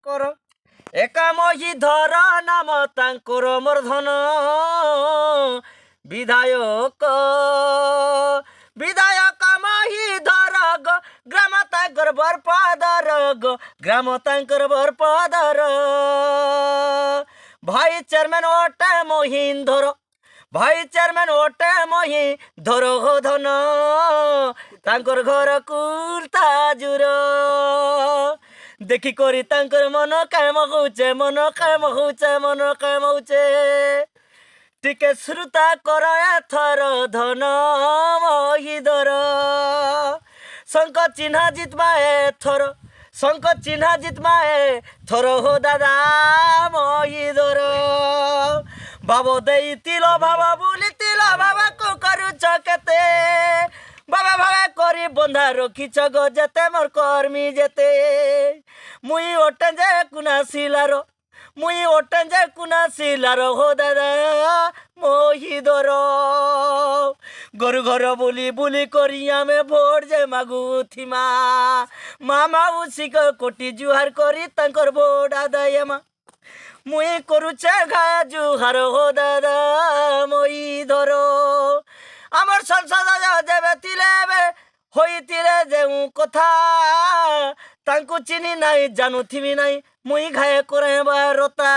কর একা মহি ধর নাম তাঙ্কর মূর্ধন বিধায়ক বিধায়ক মহি ধর গ গ্রাম তাঙ্কর বরপদর গ গ্রাম তাঙ্কর বরপদর ভাই চেয়ারম্যান ওটে মহিন ধর ভাই চেয়ারম্যান ওটে মহি ধর গো ধন তাঙ্কর ঘর কুলতাজুর দেখি করি তাঙ্কর মন কাম হউছে মন কাম হউছে মন কাম হউছে টিকে শ্রুতা কর এথর ধন মহিধর শঙ্ক চিহ্না জিতমা এথর শঙ্ক চিহ্না জিতমা এথর হো দাদা মহিধর ভাব দেই তিল ভাবা বুলি তিল ভাবাকু করুছ কেতে বাবা ভাবে করি বন্ধা রখিছ গো যেতে মোর কর্মী যেতে মুই ওটে যে কুনা শিলার মুই ওটে যে কুনা শিলার হো দাদা মহিধর গরু ঘর বুলি বুলি করি আমি ভোট যে মাগু থিমা মামা উসিক কোটি জুহার করি তাঙ্কর ভোট আদায় মা মুই করুছে ঘা জুহার হো দাদা মহিধর আমার সংসদ যেবে তিলেবে হইতিলে যেউ কথা তাঙ্কু চিনি নাই জানুথিবি নাই মুই ঘায়ে করে বারতা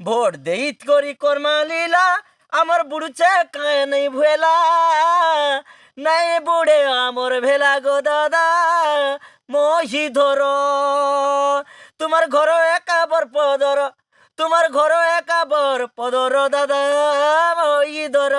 ভোট দেই করি কর্মা লীলা আমার বুড়ুছে কায় নাই ভুয়েলা নাই বুড়ে আমার ভেলা গো দাদা মহিধর তোমার ঘর একাবর পদর তোমার ঘর একাবর পদর দাদা মহিধর